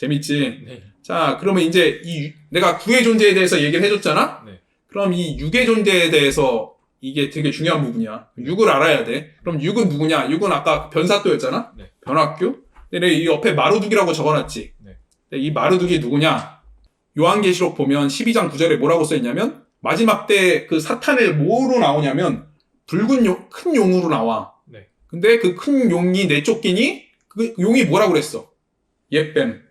재밌지? 네. 자, 그러면 이제 내가 구의 존재에 대해서 얘기를 해줬잖아? 네. 그럼 이 육의 존재에 대해서 이게 되게 중요한 부분이야. 육을 알아야 돼. 그럼 육은 누구냐? 육은 아까 변사또였잖아? 네. 변화교? 근데 이 옆에 마르둑이라고 적어놨지? 네. 근데 이 마르둑이 누구냐? 요한계시록 보면 12장 9절에 뭐라고 써있냐면 마지막 때 그 사탄을 뭐로 나오냐면 붉은 큰 용으로 나와. 네. 근데 그 큰 용이 내쫓기니 그 용이 뭐라고 그랬어? 옛뱀.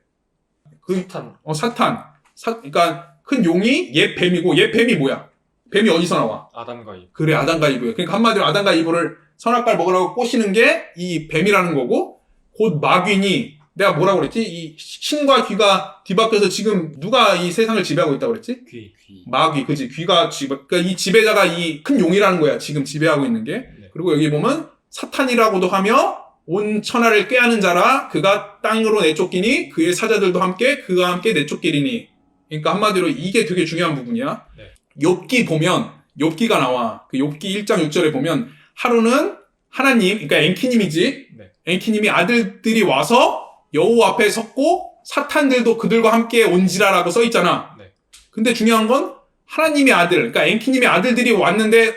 사탄. 그러니까 큰 용이 옛 뱀이고 옛 뱀이 뭐야? 뱀이 어디서 나와? 아담과 이브. 그래, 아담과 이브야. 그러니까 한마디로 아담과 이브를 선악과를 먹으라고 꼬시는 게 이 뱀이라는 거고, 곧 마귀니 내가 뭐라고 그랬지? 이 신과 귀가 뒤바뀌어서 지금 누가 이 세상을 지배하고 있다고 그랬지? 귀. 마귀, 그지? 귀가 그러니까 이 지배자가 이 큰 용이라는 거야. 지금 지배하고 있는 게. 네. 그리고 여기 보면 사탄이라고도 하며 온 천하를 꾀하는 자라 그가 땅으로 내쫓기니 그의 사자들도 함께 그가 함께 내쫓기리니. 그러니까 한마디로 이게 되게 중요한 부분이야. 네. 욥기 보면 욥기가 나와. 그 욥기 1장 6절에 보면 하루는 하나님, 그러니까 엔키님이지. 네. 엔키님이 아들들이 와서 여호와 앞에 섰고 사탄들도 그들과 함께 온지라라고 써 있잖아. 네. 근데 중요한 건 하나님의 아들, 그러니까 엔키님의 아들들이 왔는데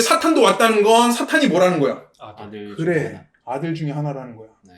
사탄도 왔다는 건 사탄이 뭐라는 거야? 아들. 그래, 아들 중에 하나라는 거야. 네.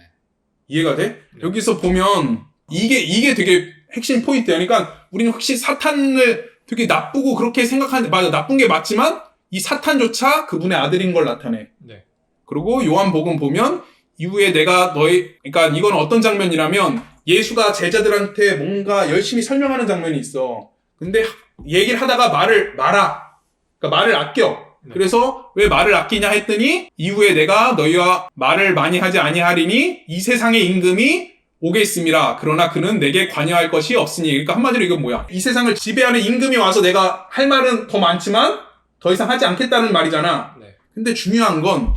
이해가 돼? 네. 여기서 보면 이게 되게 핵심 포인트야. 그러니까 우리는 혹시 사탄을 되게 나쁘고 그렇게 생각하는데 맞아, 나쁜 게 맞지만 이 사탄조차 그분의 아들인 걸 나타내. 네. 그리고 요한복음 보면 이후에 그러니까 이건 어떤 장면이라면 예수가 제자들한테 뭔가 열심히 설명하는 장면이 있어. 근데 얘기를 하다가 그러니까 말을 아껴. 네. 그래서 왜 말을 아끼냐 했더니 이후에 내가 너희와 말을 많이 하지 아니하리니 이 세상의 임금이 오겠음이라. 그러나 그는 내게 관여할 것이 없으니. 그러니까 한마디로 이건 뭐야? 이 세상을 지배하는 임금이 와서 내가 할 말은 더 많지만 더 이상 하지 않겠다는 말이잖아. 네. 근데 중요한 건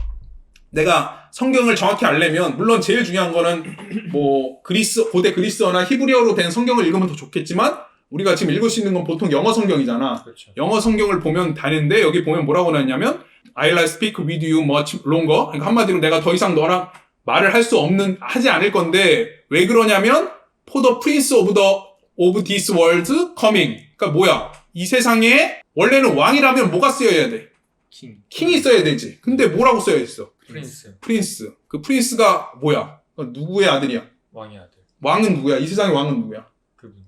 내가 성경을 정확히 알려면 물론 제일 중요한 거는 뭐 고대 그리스어나 히브리어로 된 성경을 읽으면 더 좋겠지만 우리가 지금 읽을 수 있는 건 보통 영어 성경이잖아. 그렇죠. 영어 성경을 보면 되는데 여기 보면 뭐라고 나왔냐면 I will speak with you much longer. 그러니까 한마디로 내가 더 이상 너랑 말을 하지 않을 건데 왜 그러냐면 for the prince of this world coming. 그러니까 뭐야? 이 세상에 원래는 왕이라면 뭐가 쓰여야 돼? 킹이 써야 되지. 근데 뭐라고 써야 있어? 프린스. 그 프린스가 뭐야? 누구의 아들이야? 왕의 아들. 왕은 누구야? 이 세상의 왕은 누구야?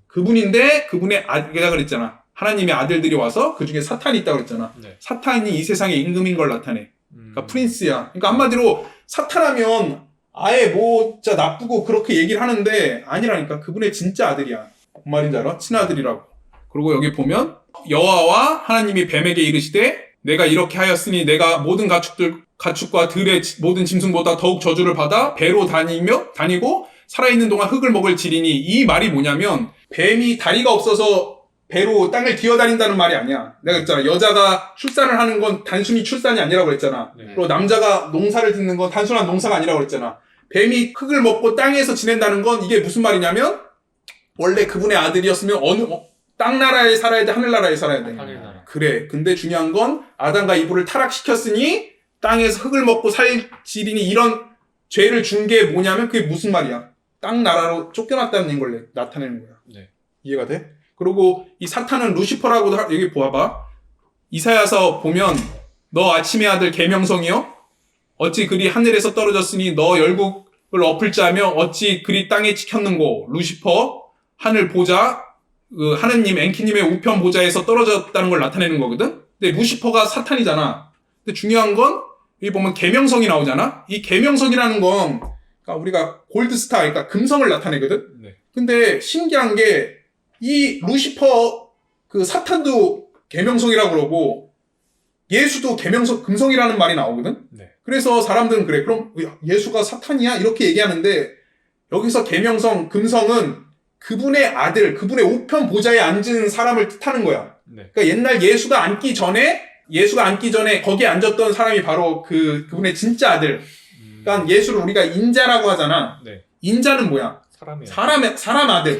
그분인데 그분의 아들이라 그랬잖아. 하나님의 아들들이 와서 그 중에 사탄이 있다고 그랬잖아. 네. 사탄이 이 세상의 임금인 걸 나타내. 그러니까 프린스야. 그러니까 한마디로 사탄하면 아예 뭐 진짜 나쁘고 그렇게 얘기를 하는데 아니라니까. 그분의 진짜 아들이야. 뭔 말인지 알아? 친아들이라고. 그리고 여기 보면 여호와와 하나님이 뱀에게 이르시되 내가 이렇게 하였으니 내가 모든 가축과 들의 모든 짐승보다 더욱 저주를 받아 배로 다니고 살아있는 동안 흙을 먹을 지리니. 이 말이 뭐냐면 뱀이 다리가 없어서 배로 땅을 기어다닌다는 말이 아니야. 내가 그랬잖아. 여자가 출산을 하는 건 단순히 출산이 아니라고 그랬잖아. 네. 그리고 남자가 농사를 짓는 건 단순한 농사가 아니라고 그랬잖아. 뱀이 흙을 먹고 땅에서 지낸다는 건 이게 무슨 말이냐면 원래 그분의 아들이었으면 땅 나라에 살아야 돼, 하늘 나라에 살아야 돼. 하늘나라. 그래. 근데 중요한 건 아담과 이브를 타락시켰으니 땅에서 흙을 먹고 살 지리니 이런 죄를 준 게 뭐냐면 그게 무슨 말이야? 땅 나라로 쫓겨났다는 걸 나타내는 거야. 네. 이해가 돼? 그리고 이 사탄은 루시퍼라고도 여기 봐봐. 이사야서 보면 너 아침의 아들 계명성이여 어찌 그리 하늘에서 떨어졌으니 너 열국을 엎을 자며 어찌 그리 땅에 찍혔는고. 루시퍼 하늘 보좌 그 하느님 엔키님의 우편 보좌에서 떨어졌다는 걸 나타내는 거거든. 근데 루시퍼가 사탄이잖아. 근데 중요한 건 여기 보면 계명성이 나오잖아. 이 계명성이라는 건 그러니까 우리가 골드스타, 그러니까 금성을 나타내거든. 네. 근데 신기한 게 이 루시퍼 그 사탄도 계명성이라고 그러고 예수도 금성이라는 말이 나오거든. 네. 그래서 사람들은 그래. 그럼 예수가 사탄이야? 이렇게 얘기하는데 여기서 계명성, 금성은 그분의 아들, 그분의 우편 보좌에 앉은 사람을 뜻하는 거야. 네. 그러니까 옛날 예수가 앉기 전에 거기에 앉았던 사람이 바로 그분의 진짜 아들. 그러니까 예수를 우리가 인자라고 하잖아. 네. 인자는 뭐야? 사람 아들.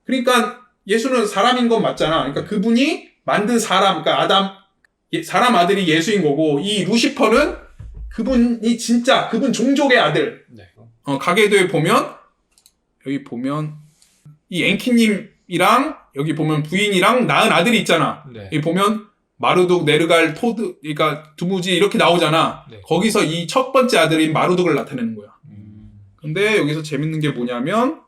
그러니까 예수는 사람인 건 맞잖아. 그러니까 그분이 만든 사람, 그러니까 사람 아들이 예수인 거고, 이 루시퍼는 그분이 진짜 그분 종족의 아들. 네. 가계도에 보면 여기 보면 이 앵키님이랑 여기 보면 부인이랑 낳은 아들이 있잖아. 네. 여기 보면 마르둑, 네르갈, 토드, 그러니까 두무지 이렇게 나오잖아. 네. 거기서 이 첫 번째 아들인 마르둑을 나타내는 거야. 근데 여기서 재밌는 게 뭐냐면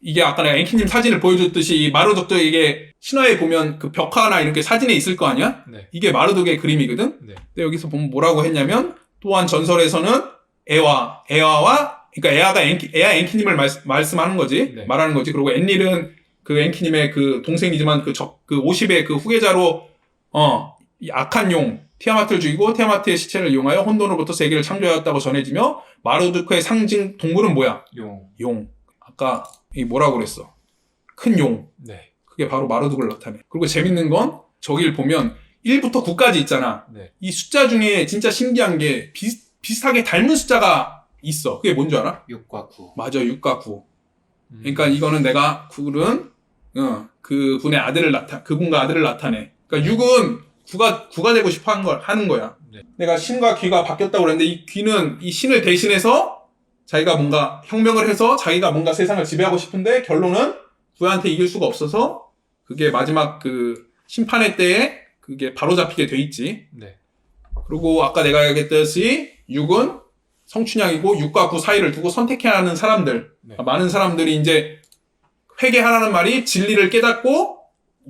이게 아까 내가 앵키님 사진을 보여줬듯이 이 마르둑도 이게 신화에 보면 그 벽화나 이렇게 사진에 있을 거 아니야? 네. 이게 마르둑의 그림이거든? 네. 근데 여기서 보면 뭐라고 했냐면 또한 전설에서는 에아와 그러니까 에아 앵키님을 말씀하는 거지. 네. 말하는 거지. 그리고 엔릴은 그 앵키님의 그 동생이지만 그 50의 그 후계자로 이 악한 용 티아마트를 죽이고 티아마트의 시체를 이용하여 혼돈으로부터 세계를 창조하였다고 전해지며 마르두크의 상징 동물은 뭐야? 용. 아까 이 뭐라고 그랬어? 큰 용. 네. 그게 바로 마르둑을 나타내. 그리고 재밌는 건 저기를 보면 1부터 9까지 있잖아. 네. 이 숫자 중에 진짜 신기한 게 비슷하게 닮은 숫자가 있어. 그게 뭔 줄 알아? 6과 9. 맞아, 6과 9. 그러니까 이거는 내가 9은 그분의 아들을 그분과 아들을 나타내. 그러니까 6은 9가 되고 싶어 하는 거야. 네. 내가 신과 귀가 바뀌었다고 그랬는데 이 귀는 이 신을 대신해서 자기가 뭔가 혁명을 해서 자기가 뭔가 세상을 지배하고 싶은데 결론은 부하한테 이길 수가 없어서 그게 마지막 그 심판의 때에 그게 바로잡히게 돼 있지. 네. 그리고 아까 내가 얘기했듯이 6은 성춘향이고 6과 9 사이를 두고 선택해야 하는 사람들. 네. 많은 사람들이 이제 회개하라는 말이 진리를 깨닫고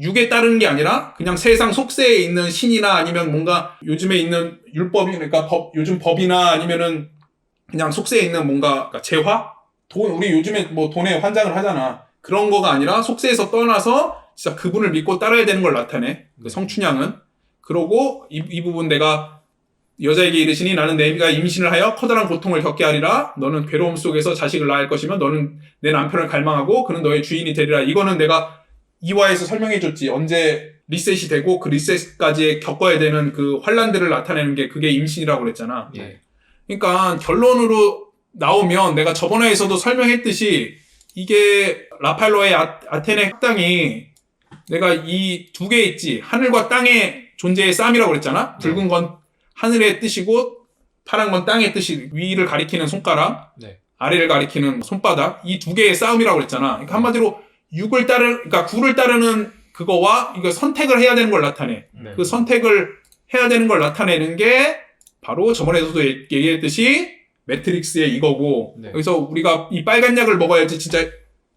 6에 따르는 게 아니라 그냥 세상 속세에 있는 신이나 아니면 뭔가 요즘에 있는 율법이 그러니까 요즘 법이나 아니면은 그냥 속세에 있는 뭔가 그러니까 재화? 우리 요즘에 뭐 돈에 환장을 하잖아. 그런 거가 아니라 속세에서 떠나서 진짜 그분을 믿고 따라야 되는 걸 나타내. 그 성춘향은. 그러고 이 부분 내가 여자에게 이르시니 나는 내가 임신을 하여 커다란 고통을 겪게 하리라. 너는 괴로움 속에서 자식을 낳을 것이며 너는 내 남편을 갈망하고 그는 너의 주인이 되리라. 이거는 내가 2화에서 설명해줬지. 언제 리셋이 되고 그 리셋까지 겪어야 되는 그 환란들을 나타내는 게 그게 임신이라고 그랬잖아. 네. 그러니까 결론으로 나오면 내가 저번에서도 설명했듯이 이게 라팔로의 아테네 학당이 내가 이 두 개 있지. 하늘과 땅의 존재의 싸움이라고 그랬잖아. 붉은 건 하늘의 뜻이고 파란 건 땅의 뜻이 위를 가리키는 손가락, 네. 아래를 가리키는 손바닥. 이 두 개의 싸움이라고 그랬잖아. 그러니까 한마디로 9를 따르는 그거와 이거 선택을 해야 되는 걸 나타내. 네. 그 선택을 해야 되는 걸 나타내는 게 바로 저번에도 얘기했듯이 매트릭스의 이거고 네. 여기서 우리가 이 빨간 약을 먹어야지 진짜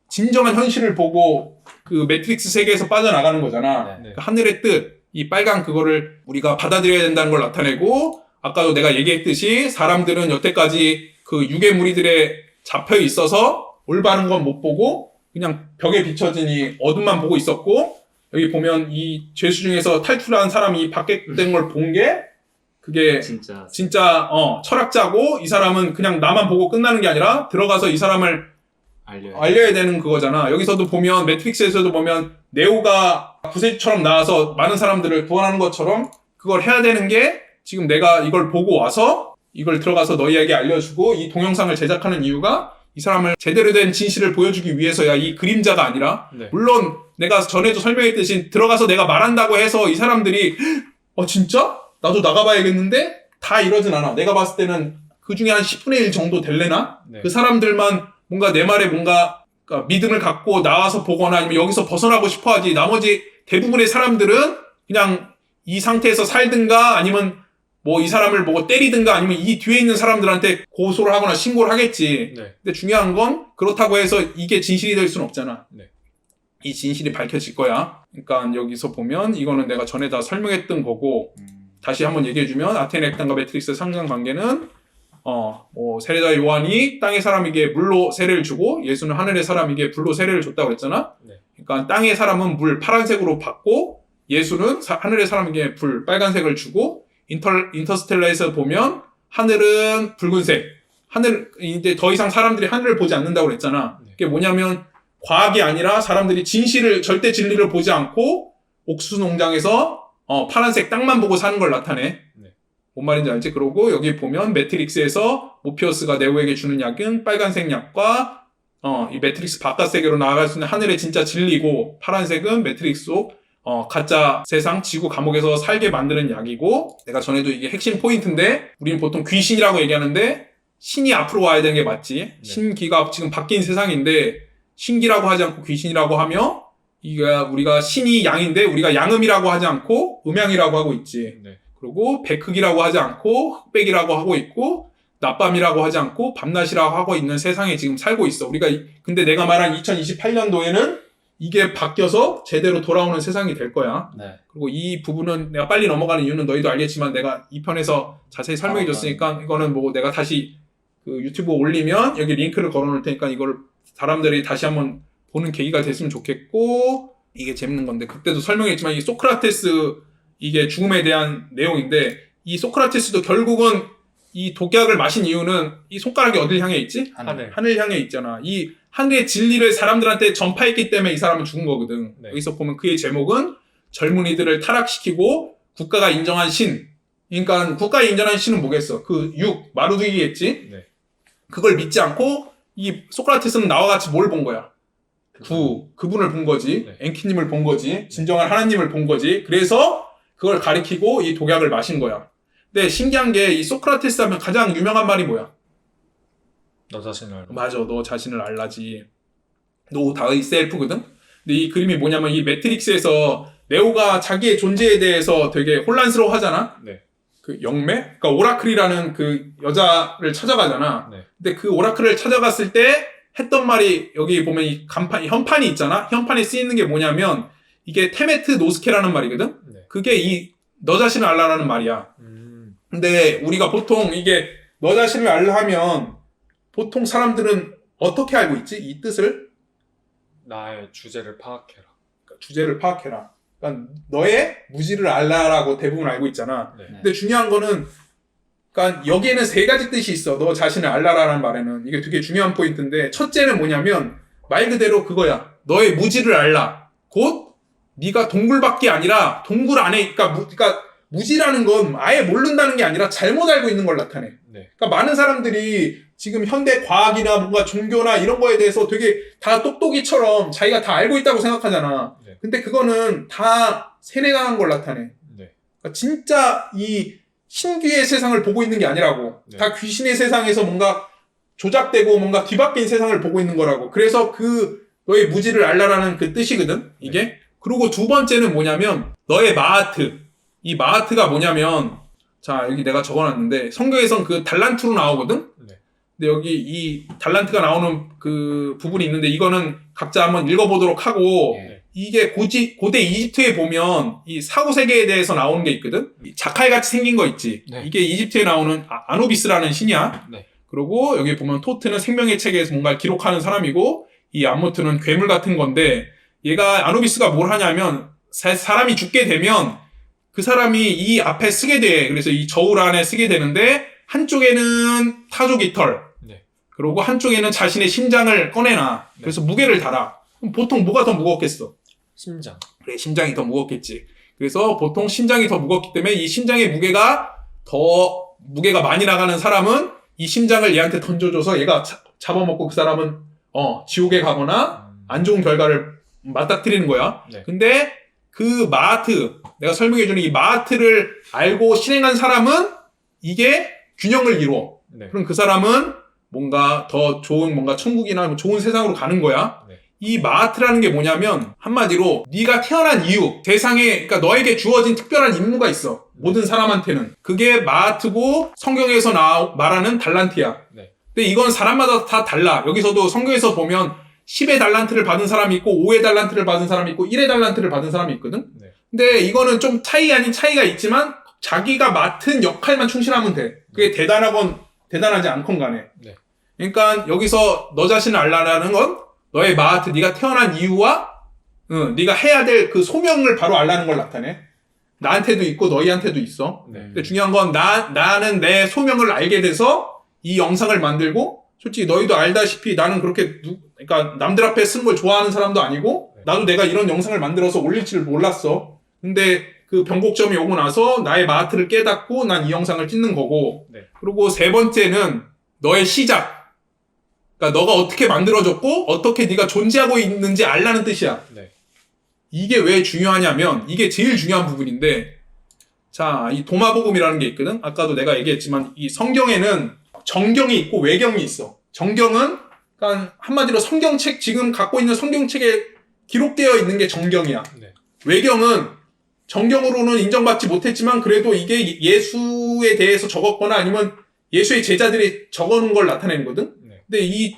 진정한 현실을 보고 그 매트릭스 세계에서 빠져나가는 거잖아. 네. 그러니까 하늘의 뜻, 이 빨간 그거를 우리가 받아들여야 된다는 걸 나타내고 아까도 내가 얘기했듯이 사람들은 여태까지 그 육의 무리들에 잡혀 있어서 올바른 건 못 보고 그냥 벽에 비춰진 이 어둠만 보고 있었고 여기 보면 이 죄수 중에서 탈출한 사람이 박격된 걸 본 게 그게 진짜 철학자고 이 사람은 그냥 나만 보고 끝나는 게 아니라 들어가서 이 사람을 알려야 되는 그거잖아. 여기서도 보면 매트릭스에서도 보면 네오가 구세주처럼 나와서 많은 사람들을 구원하는 것처럼 그걸 해야 되는 게 지금 내가 이걸 보고 와서 이걸 들어가서 너희에게 알려주고 이 동영상을 제작하는 이유가 이 사람을 제대로 된 진실을 보여주기 위해서야. 이 그림자가 아니라 네. 물론 내가 전에도 설명했듯이 들어가서 내가 말한다고 해서 이 사람들이 진짜? 나도 나가봐야겠는데? 다 이러진 않아. 내가 봤을 때는 그 중에 한 10분의 1 정도 될래나? 네. 그 사람들만 뭔가 내 말에 뭔가 믿음을 갖고 나와서 보거나 아니면 여기서 벗어나고 싶어 하지. 나머지 대부분의 사람들은 그냥 이 상태에서 살든가 아니면 뭐 이 사람을 보고 때리든가 아니면 이 뒤에 있는 사람들한테 고소를 하거나 신고를 하겠지. 네. 근데 중요한 건 그렇다고 해서 이게 진실이 될 수는 없잖아. 네. 이 진실이 밝혀질 거야. 그러니까 여기서 보면 이거는 내가 전에 다 설명했던 거고 다시 한번 얘기해주면 아테네 액당과 매트릭스의 상관관계는 세례자 요한이 땅의 사람에게 물로 세례를 주고 예수는 하늘의 사람에게 불로 세례를 줬다고 그랬잖아. 네. 그러니까 땅의 사람은 물 파란색으로 받고 예수는 하늘의 사람에게 불 빨간색을 주고 인터스텔라에서 보면 하늘은 붉은색. 이제 더 이상 사람들이 하늘을 보지 않는다고 그랬잖아. 네. 그게 뭐냐면 과학이 아니라 사람들이 절대 진리를 보지 않고 옥수수 농장에서 파란색 땅만 보고 사는 걸 나타내. 네. 뭔 말인지 알지? 그러고 여기 보면 매트릭스에서 모피어스가 네오에게 주는 약은 빨간색 약과 이 매트릭스 바깥 세계로 나아갈 수 있는 하늘의 진짜 진리고 파란색은 매트릭스 속 가짜 세상 지구 감옥에서 살게 만드는 약이고 내가 전에도 이게 핵심 포인트인데 우리는 보통 귀신이라고 얘기하는데 신이 앞으로 와야 되는 게 맞지. 네. 신기가 지금 바뀐 세상인데 신기라고 하지 않고 귀신이라고 하며 우리가 신이 양인데 우리가 양음이라고 하지 않고 음양이라고 하고 있지. 네. 그리고 백흑이라고 하지 않고 흑백이라고 하고 있고 낮밤이라고 하지 않고 밤낮이라고 하고 있는 세상에 지금 살고 있어. 근데 내가 말한 2028년도에는 이게 바뀌어서 제대로 돌아오는 세상이 될 거야. 네. 그리고 이 부분은 내가 빨리 넘어가는 이유는 너희도 알겠지만 내가 2편에서 자세히 설명해 줬으니까 이거는 뭐 내가 다시 그 유튜브 올리면 여기 링크를 걸어 놓을 테니까 이걸 사람들이 다시 한번 보는 계기가 됐으면 좋겠고 이게 재밌는 건데 그때도 설명했지만 이 소크라테스 이게 죽음에 대한 내용인데 이 소크라테스도 결국은 이 독약을 마신 이유는 이 손가락이 어딜 향해 있지? 하늘 향해 있잖아. 이 하늘의 진리를 사람들한테 전파했기 때문에 이 사람은 죽은 거거든. 네. 여기서 보면 그의 제목은 젊은이들을 타락시키고 국가가 인정한 신. 그러니까 국가가 인정한 신은 뭐겠어? 그 마루두기겠지? 네. 그걸 믿지 않고 이 소크라테스는 나와 같이 뭘 본 거야? 그분을 본 거지. 네. 엔키님을 본 거지. 진정한 하나님을 본 거지. 그래서 그걸 가리키고 이 독약을 마신 거야. 근데 신기한 게 이 소크라테스 하면 가장 유명한 말이 뭐야? 너 자신을 알라. 맞아, 너 자신을 알라지. 너 다의 셀프거든? 근데 이 그림이 뭐냐면 이 매트릭스에서 네오가 자기의 존재에 대해서 되게 혼란스러워 하잖아? 네. 그 영매? 그러니까 오라클이라는 그 여자를 찾아가잖아. 네. 근데 그 오라클을 찾아갔을 때 했던 말이 여기 보면 이 현판이 있잖아? 현판에 쓰이는 게 뭐냐면 이게 테메트 노스케라는 말이거든? 네. 그게 너 자신을 알라라는 말이야. 근데 우리가 보통 이게 너 자신을 알라 하면 보통 사람들은 어떻게 알고 있지? 이 뜻을? 나의 주제를 파악해라. 그러니까 주제를 파악해라. 그러니까 너의 무지를 알라라고 대부분 알고 있잖아. 네. 근데 중요한 거는 그러니까 여기에는 세 가지 뜻이 있어. 너 자신을 알라라는 말에는. 이게 되게 중요한 포인트인데 첫째는 뭐냐면 말 그대로 그거야. 너의 무지를 알라. 곧 네가 동굴밖에 아니라 동굴 안에 그러니까 무지라는 건 아예 모른다는 게 아니라 잘못 알고 있는 걸 나타내. 네. 그러니까 많은 사람들이 지금 현대 과학이나 뭔가 종교나 이런 거에 대해서 되게 다 똑똑이처럼 자기가 다 알고 있다고 생각하잖아. 네. 근데 그거는 다 세뇌당한 걸 나타내. 네. 그러니까 진짜 이 신귀의 세상을 보고 있는 게 아니라고. 네. 다 귀신의 세상에서 뭔가 조작되고 뭔가 뒤바뀐 세상을 보고 있는 거라고. 그래서 그 너의 무지를 알라라는 그 뜻이거든. 이게. 네. 그리고 두 번째는 뭐냐면 너의 마하트. 이 마하트가 뭐냐면 자 여기 내가 적어놨는데 성경에선 그 달란트로 나오거든. 네. 근데 여기 이 달란트가 나오는 그 부분이 있는데 이거는 각자 한번 읽어보도록 하고 네. 이게 고대 이집트에 보면 이 사후세계에 대해서 나오는 게 있거든. 자칼같이 생긴 거 있지. 네. 이게 이집트에 나오는 아누비스라는 신이야. 네. 그리고 여기 보면 토트는 생명의 책에서 뭔가를 기록하는 사람이고 이 암모트는 괴물 같은 건데 얘가 아누비스가 뭘 하냐면 사람이 죽게 되면 그 사람이 이 앞에 쓰게 돼. 그래서 이 저울 안에 쓰게 되는데 한쪽에는 타조기 털 네. 그리고 한쪽에는 자신의 심장을 꺼내놔. 네. 그래서 무게를 달아. 그럼 보통 뭐가 더 무겁겠어? 심장. 그래, 심장이 더 무겁겠지. 그래서 보통 심장이 더 무겁기 때문에 이 심장의 무게가 많이 나가는 사람은 이 심장을 얘한테 던져줘서 얘가 잡아먹고 그 사람은 지옥에 가거나 안 좋은 결과를 맞닥뜨리는 거야. 네. 근데 그 마하트, 내가 설명해주는 이 마하트를 알고 실행한 사람은 이게 균형을 이루어. 네. 그럼 그 사람은 뭔가 더 좋은 뭔가 천국이나 좋은 세상으로 가는 거야. 네. 이 마하트라는 게 뭐냐면 한마디로 네가 태어난 이유, 세상에 그러니까 너에게 주어진 특별한 임무가 있어. 모든 사람한테는. 그게 마하트고 성경에서 말하는 달란트야. 네. 근데 이건 사람마다 다 달라. 여기서도 성경에서 보면 10의 달란트를 받은 사람이 있고 5의 달란트를 받은 사람이 있고 1의 달란트를 받은 사람이 있거든. 네. 근데 이거는 좀 차이 아닌 차이가 있지만 자기가 맡은 역할만 충실하면 돼. 그게 대단하지 않건 간에. 네. 그러니까 여기서 너 자신을 알라라는 건 너의 마하트, 네가 태어난 이유와 네가 해야 될 그 소명을 바로 알라는 걸 나타내. 나한테도 있고 너희한테도 있어. 네. 근데 중요한 건 나는 내 소명을 알게 돼서 이 영상을 만들고 솔직히 너희도 알다시피 나는 그렇게 그러니까 남들 앞에 쓰는 걸 좋아하는 사람도 아니고 나도 내가 이런 영상을 만들어서 올릴 줄 몰랐어. 근데 그 변곡점이 오고 나서 나의 마하트를 깨닫고 난 이 영상을 찍는 거고. 네. 그리고 세 번째는 너의 시작. 그러니까 너가 어떻게 만들어졌고 어떻게 네가 존재하고 있는지 알라는 뜻이야. 네. 이게 왜 중요하냐면 이게 제일 중요한 부분인데 자, 이 도마복음이라는 게 있거든. 아까도 내가 얘기했지만 이 성경에는 정경이 있고 외경이 있어. 정경은 그러니까 한마디로 성경책, 지금 갖고 있는 성경책에 기록되어 있는 게 정경이야. 네. 외경은 정경으로는 인정받지 못했지만 그래도 이게 예수에 대해서 적었거나 아니면 예수의 제자들이 적어놓은 걸 나타내는 거든. 네. 근데 이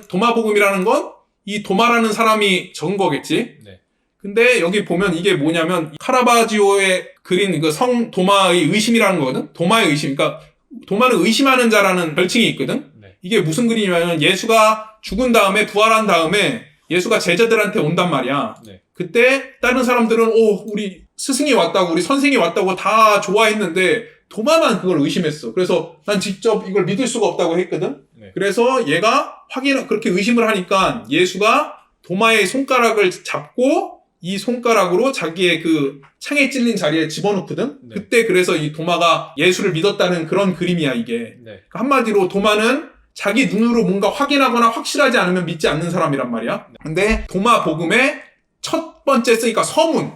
도마복음이라는 건 이 도마라는 사람이 적은 거겠지. 네. 근데 여기 보면 이게 뭐냐면 카라바지오의 그린 그 성 도마의 의심이라는 거거든. 도마의 의심. 그러니까 도마는 의심하는 자라는 별칭이 있거든. 네. 이게 무슨 그림이냐면 예수가 죽은 다음에 부활한 다음에 예수가 제자들한테 온단 말이야. 네. 그때 다른 사람들은 우리 스승이 왔다고 우리 선생이 왔다고 다 좋아했는데 도마만 그걸 의심했어. 그래서 난 직접 이걸 믿을 수가 없다고 했거든. 네. 그래서 얘가 그렇게 의심을 하니까 예수가 도마의 손가락을 잡고 이 손가락으로 자기의 그 창에 찔린 자리에 집어넣거든. 네. 그때 그래서 이 도마가 예수를 믿었다는 그런 그림이야 이게. 네. 한마디로 도마는 자기 눈으로 뭔가 확인하거나 확실하지 않으면 믿지 않는 사람이란 말이야. 근데 도마 복음의 첫 번째 쓰니까 서문.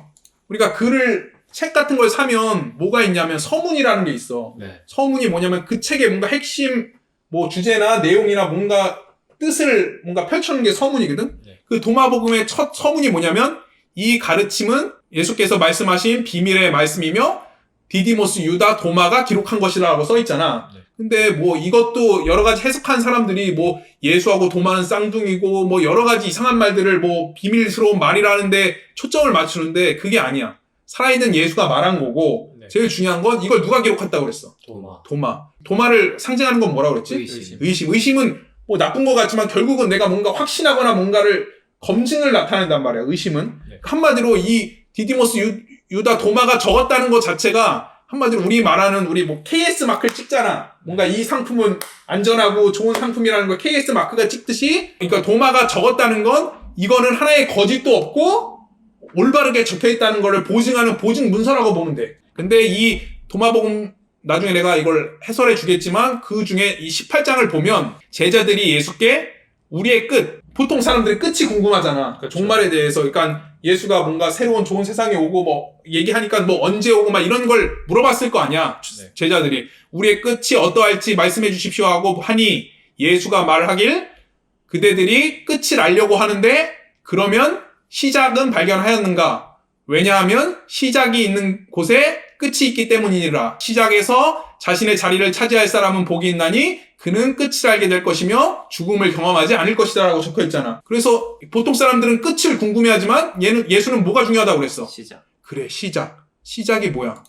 우리가 책 같은 걸 사면 뭐가 있냐면 서문이라는 게 있어. 네. 서문이 뭐냐면 그 책의 뭔가 핵심 주제나 내용이나 뭔가 뜻을 뭔가 펼쳐놓은 게 서문이거든. 네. 그 도마복음의 첫 서문이 뭐냐면 이 가르침은 예수께서 말씀하신 비밀의 말씀이며 디디모스 유다 도마가 기록한 것이라고 써있잖아. 네. 근데 이것도 여러 가지 해석한 사람들이 예수하고 도마는 쌍둥이고 여러 가지 이상한 말들을 비밀스러운 말이라는데 초점을 맞추는데 그게 아니야. 살아있는 예수가 말한 거고 네. 제일 중요한 건 이걸 누가 기록했다고 그랬어? 도마를 상징하는 건 뭐라고 그랬지? 의심은 나쁜 것 같지만 결국은 내가 뭔가 확신하거나 뭔가를 검증을 나타낸단 말이야. 의심은. 네. 한마디로 이 디디모스 유다 도마가 적었다는 것 자체가 한마디로 우리 말하는 KS 마크를 찍잖아. 뭔가 이 상품은 안전하고 좋은 상품이라는 걸 KS 마크가 찍듯이 그러니까 도마가 적었다는 건 이거는 하나의 거짓도 없고 올바르게 적혀있다는 거를 보증하는 보증 문서라고 보면 돼. 근데 이 도마복음 나중에 내가 이걸 해설해 주겠지만 그 중에 이 18장을 보면 제자들이 예수께 우리의 끝, 보통 사람들이 끝이 궁금하잖아. 그렇죠. 종말에 대해서. 그러니까 예수가 뭔가 새로운 좋은 세상에 오고 얘기하니까 언제 오고 이런 걸 물어봤을 거 아니야. 네. 제자들이 우리의 끝이 어떠할지 말씀해 주십시오 하고 하니 예수가 말하길 그대들이 끝을 알려고 하는데 그러면 시작은 발견하였는가? 왜냐하면 시작이 있는 곳에 끝이 있기 때문이니라. 시작에서 자신의 자리를 차지할 사람은 복이 있나니 그는 끝을 알게 될 것이며 죽음을 경험하지 않을 것이다 라고 적혀있잖아. 그래서 보통 사람들은 끝을 궁금해하지만 예수는 뭐가 중요하다고 그랬어? 시작. 그래, 시작. 시작이 뭐야?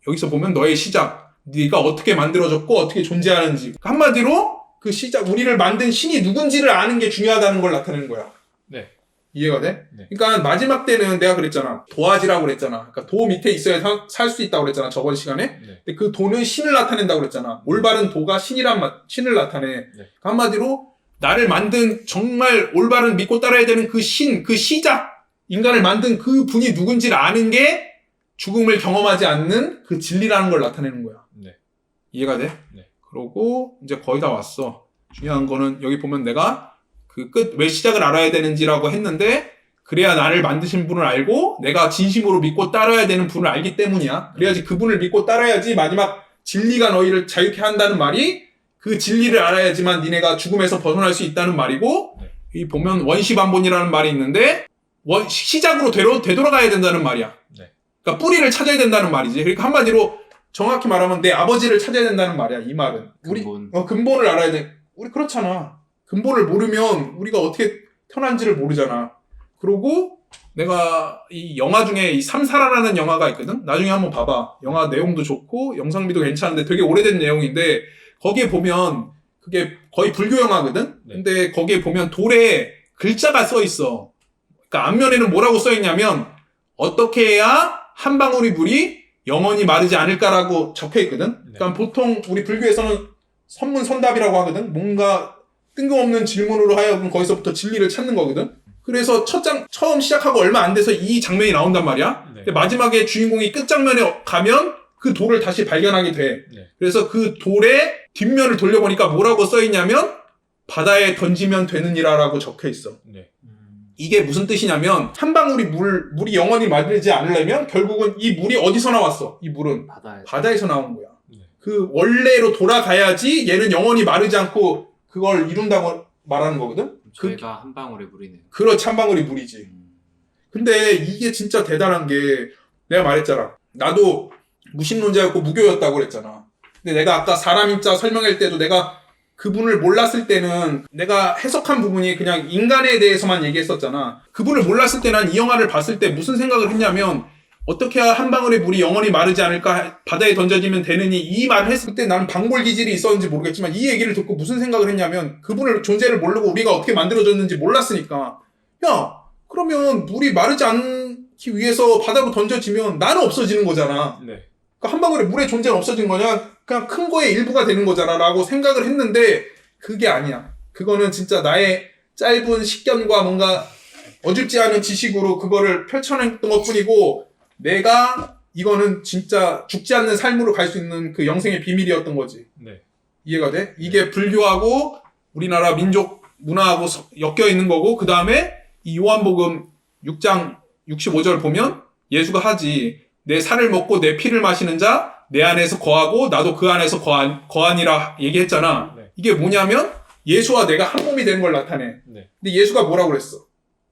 여기서 보면 너의 시작. 네가 어떻게 만들어졌고 어떻게 존재하는지. 한마디로 그 시작, 우리를 만든 신이 누군지를 아는 게 중요하다는 걸 나타내는 거야. 네. 이해가 돼? 네. 그러니까 마지막 때는 내가 그랬잖아. 도화지라고 그랬잖아. 그러니까 도 밑에 있어야 살 수 있다고 그랬잖아. 저번 시간에. 네. 근데 그 도는 신을 나타낸다고 그랬잖아. 올바른 도가 신을 나타내. 네. 그러니까 한마디로 나를 만든 정말 올바른 믿고 따라야 되는 그 신, 그 시작, 인간을 만든 그 분이 누군지를 아는 게 죽음을 경험하지 않는 그 진리라는 걸 나타내는 거야. 네. 이해가 돼? 네. 그러고 이제 거의 다 왔어. 중요한 거는 여기 보면 내가 그 왜 시작을 알아야 되는지라고 했는데 그래야 나를 만드신 분을 알고 내가 진심으로 믿고 따라야 되는 분을 알기 때문이야. 그래야지 그분을 믿고 따라야지 마지막 진리가 너희를 자유케 한다는 말이 그 진리를 알아야지만 니네가 죽음에서 벗어날 수 있다는 말이고 네. 이 보면 원시반본이라는 말이 있는데 시작으로 되돌아가야 된다는 말이야. 네. 그러니까 뿌리를 찾아야 된다는 말이지. 그러니까 한마디로 정확히 말하면 내 아버지를 찾아야 된다는 말이야. 이 말은. 근본을 알아야 돼. 우리 그렇잖아. 근본을 모르면 우리가 어떻게 태어난지를 모르잖아. 그리고 내가 이 영화 중에 이 삼사라라는 영화가 있거든? 나중에 한번 봐봐. 영화 내용도 좋고 영상미도 괜찮은데 되게 오래된 내용인데 거기에 보면 그게 거의 불교 영화거든? 네. 근데 거기에 보면 돌에 글자가 써 있어. 그러니까 앞면에는 뭐라고 써 있냐면 어떻게 해야 한 방울의 물이 영원히 마르지 않을까라고 적혀 있거든? 그러니까 보통 우리 불교에서는 선문선답이라고 하거든? 뭔가 뜬금없는 질문으로 하여금 거기서부터 진리를 찾는 거거든? 그래서 처음 시작하고 얼마 안 돼서 이 장면이 나온단 말이야? 네. 근데 마지막에 주인공이 끝장면에 가면 그 돌을 다시 발견하게 돼. 네. 그래서 그 돌의 뒷면을 돌려보니까 뭐라고 써있냐면 바다에 던지면 되느니라라고 적혀있어. 네. 이게 무슨 뜻이냐면 한 방울이 물이 영원히 마르지 않으려면 결국은 이 물이 어디서 나왔어? 이 물은 바다에서 나온 거야. 네. 그 원래로 돌아가야지 얘는 영원히 마르지 않고 그걸 이룬다고 말하는 거거든? 저희가 한 방울의 물이네요. 그렇지, 한 방울이 물이지. 근데 이게 진짜 대단한 게 내가 말했잖아. 나도 무신론자였고 무교였다고 그랬잖아. 근데 내가 아까 사람 인자 설명할 때도 내가 그분을 몰랐을 때는 내가 해석한 부분이 그냥 인간에 대해서만 얘기했었잖아. 그분을 몰랐을 때 난 이 영화를 봤을 때 무슨 생각을 했냐면 어떻게 해야 한 방울의 물이 영원히 마르지 않을까, 바다에 던져지면 되느니, 이 말을 했을 때 나는 방골 기질이 있었는지 모르겠지만 이 얘기를 듣고 무슨 생각을 했냐면 그분을 존재를 모르고 우리가 어떻게 만들어졌는지 몰랐으니까 야, 그러면 물이 마르지 않기 위해서 바다로 던져지면 나는 없어지는 거잖아. 네. 그러니까 한 방울의 물의 존재는 없어진 거냐? 그냥 큰 거의 일부가 되는 거잖아 라고 생각을 했는데 그게 아니야. 그거는 진짜 나의 짧은 식견과 뭔가 어줍지 않은 지식으로 그거를 펼쳐냈던 것뿐이고 내가 이거는 진짜 죽지 않는 삶으로 갈 수 있는 그 영생의 비밀이었던 거지. 네. 이해가 돼? 이게 불교하고 우리나라 민족 문화하고 엮여 있는 거고 그 다음에 이 요한복음 6장 65절 보면 예수가 하지 내 살을 먹고 내 피를 마시는 자 내 안에서 거하고 나도 그 안에서 거하니라 얘기했잖아. 네. 이게 뭐냐면 예수와 내가 한 몸이 되는 걸 나타내. 네. 근데 예수가 뭐라고 그랬어?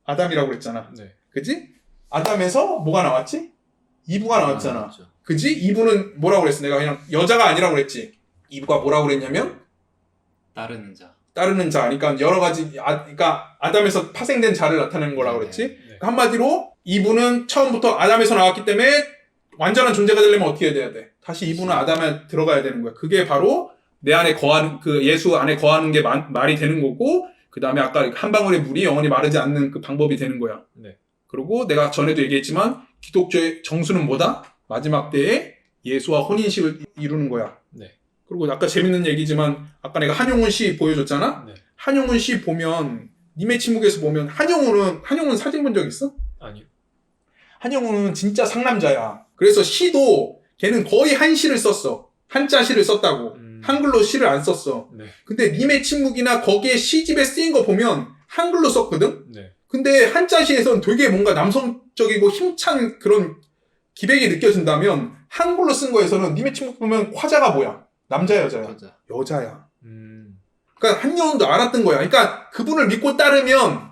아담이라고 그랬잖아. 네. 그치? 아담에서 뭐가 나왔지? 이브가 나왔잖아. 맞죠. 그치? 이브는 뭐라고 그랬어? 내가 그냥 여자가 아니라고 그랬지. 이브가 뭐라고 그랬냐면 따르는 자. 따르는 자. 그러니까 여러 가지 그러니까 아담에서 파생된 자를 나타내는 거라고 그랬지. 네. 한마디로 이브는 처음부터 아담에서 나왔기 때문에 완전한 존재가 되려면 어떻게 해야 돼? 다시 이브는 아담에 들어가야 되는 거야. 그게 바로 내 안에 거하는 그 예수 안에 거하는 게 말이 되는 거고 그 다음에 아까 한 방울의 물이 영원히 마르지 않는 그 방법이 되는 거야. 네. 그리고 내가 전에도 얘기했지만 기독교의 정수는 뭐다? 마지막 때에 예수와 혼인식을 이루는 거야. 네. 그리고 아까 재밌는 얘기지만 아까 내가 한용운 씨 보여줬잖아? 네. 한용운 씨 보면 님의 침묵에서 보면 한용운 사진 본 적 있어? 아니요. 한용운은 진짜 상남자야. 그래서 시도 걔는 거의 한시를 썼어. 한자시를 썼다고. 한글로 시를 안 썼어. 네. 근데 님의 침묵이나 거기에 시집에 쓰인 거 보면 한글로 썼거든? 네. 근데 한자시에선 되게 뭔가 남성적이고 힘찬 그런 기백이 느껴진다면 한글로 쓴 거에서는 님의 침묵 보면 화자가 뭐야? 남자야, 여자야? 여자. 여자야. 음. 그러니까 한용운도 알았던 거야. 그러니까 그분을 믿고 따르면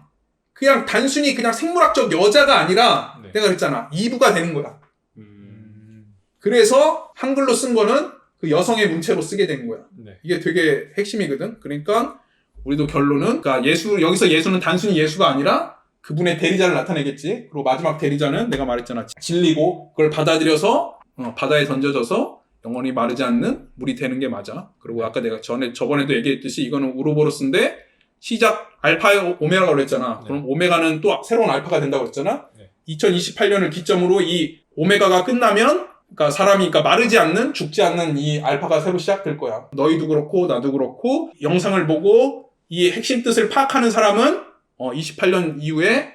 그냥 단순히 그냥 생물학적 여자가 아니라 네. 내가 그랬잖아. 이브가 되는 거야. 음. 그래서 한글로 쓴 거는 그 여성의 문체로 쓰게 된 거야. 네. 이게 되게 핵심이거든. 그러니까 우리도 결론은 그러니까 여기서 예수는 단순히 예수가 아니라 그분의 대리자를 나타내겠지. 그리고 마지막 대리자는 내가 말했잖아. 진리고 그걸 받아들여서 바다에 던져져서 영원히 마르지 않는 물이 되는 게 맞아. 그리고 아까 내가 저번에도 얘기했듯이 이거는 우로보로스인데 시작 알파 오메가라고 그랬잖아. 네. 그럼 오메가는 또 새로운 알파가 된다고 그랬잖아. 네. 2028년을 기점으로 이 오메가가 끝나면 그러니까 사람이 마르지 않는 죽지 않는 이 알파가 새로 시작될 거야. 너희도 그렇고 나도 그렇고 영상을 보고 이 핵심 뜻을 파악하는 사람은 28년 이후에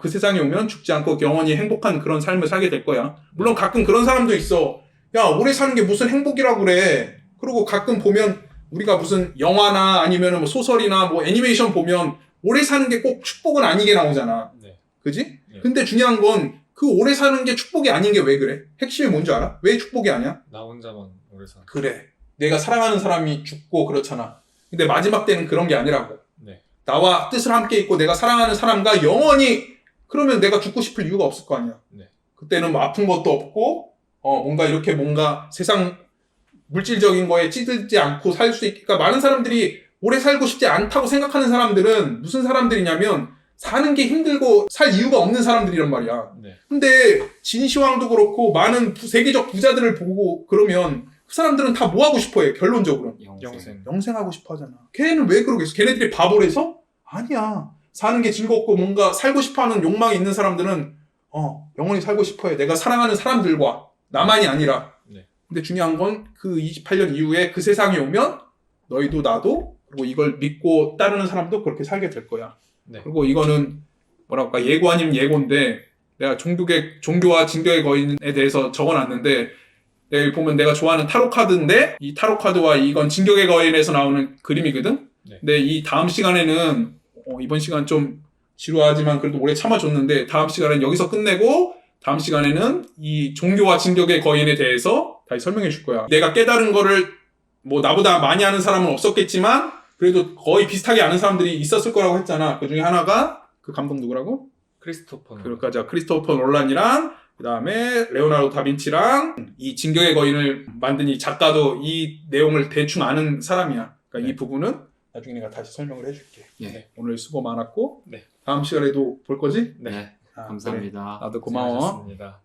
그 세상에 오면 죽지 않고 영원히 행복한 그런 삶을 살게 될 거야. 물론 가끔 그런 사람도 있어. 야, 오래 사는 게 무슨 행복이라고 그래. 그리고 가끔 보면 우리가 무슨 영화나 아니면 뭐 소설이나 뭐 애니메이션 보면 오래 사는 게 꼭 축복은 아니게 나오잖아. 네. 그지? 네. 근데 중요한 건 그 오래 사는 게 축복이 아닌 게 왜 그래? 핵심이 뭔지 알아? 왜 축복이 아니야? 나 혼자만 오래 사는. 그래. 내가 사랑하는 사람이 죽고 그렇잖아. 근데 마지막 때는 그런 게 아니라고. 네. 나와 뜻을 함께 있고 내가 사랑하는 사람과 영원히 그러면 내가 죽고 싶을 이유가 없을 거 아니야. 네. 그때는 뭐 아픈 것도 없고 뭔가 세상 물질적인 거에 찌들지 않고 살 수 있으니까 많은 사람들이 오래 살고 싶지 않다고 생각하는 사람들은 무슨 사람들이냐면 사는 게 힘들고 살 이유가 없는 사람들이란 말이야. 네. 근데 진시황도 그렇고 많은 세계적 부자들을 보고 그러면 그 사람들은 다 뭐 하고 싶어 해? 결론적으로 영생. 영생하고 싶어 하잖아. 걔는 왜 그러겠어? 걔네들이 바보래서? 아니야. 사는 게 즐겁고 뭔가 살고 싶어하는 욕망이 있는 사람들은 영원히 살고 싶어 해. 내가 사랑하는 사람들과 나만이 아니라. 네. 근데 중요한 건 그 28년 이후에 그 세상에 오면 너희도 나도 그리고 이걸 믿고 따르는 사람도 그렇게 살게 될 거야. 네. 그리고 이거는 뭐랄까 예고 아닌 예고인데 내가 종교와 진교의 거인에 대해서 적어놨는데 여기 보면 내가 좋아하는 타로 카드인데 이 타로 카드와 이건 진격의 거인에서 나오는 그림이거든. 네. 근데 이 다음 시간에는 이번 시간 좀 지루하지만 그래도 오래 참아줬는데 다음 시간에는 여기서 끝내고 다음 시간에는 이 종교와 진격의 거인에 대해서 다시 다시 설명해 줄 거야. 내가 깨달은 거를 뭐 나보다 많이 아는 사람은 없었겠지만 그래도 거의 비슷하게 아는 사람들이 있었을 거라고 했잖아. 그 중에 하나가 그 감독 누구라고? 크리스토퍼 그러니까 크리스토퍼 놀란이랑 그다음에 레오나르도 다빈치랑 이 진격의 거인을 만든 이 작가도 이 내용을 대충 아는 사람이야. 그러니까 네. 이 부분은 나중에 내가 다시 설명을 해줄게. 예. 네, 오늘 수고 많았고 네. 다음 시간에도 볼 거지? 네. 아, 감사합니다. 그래. 나도 고마워. 고생하셨습니다.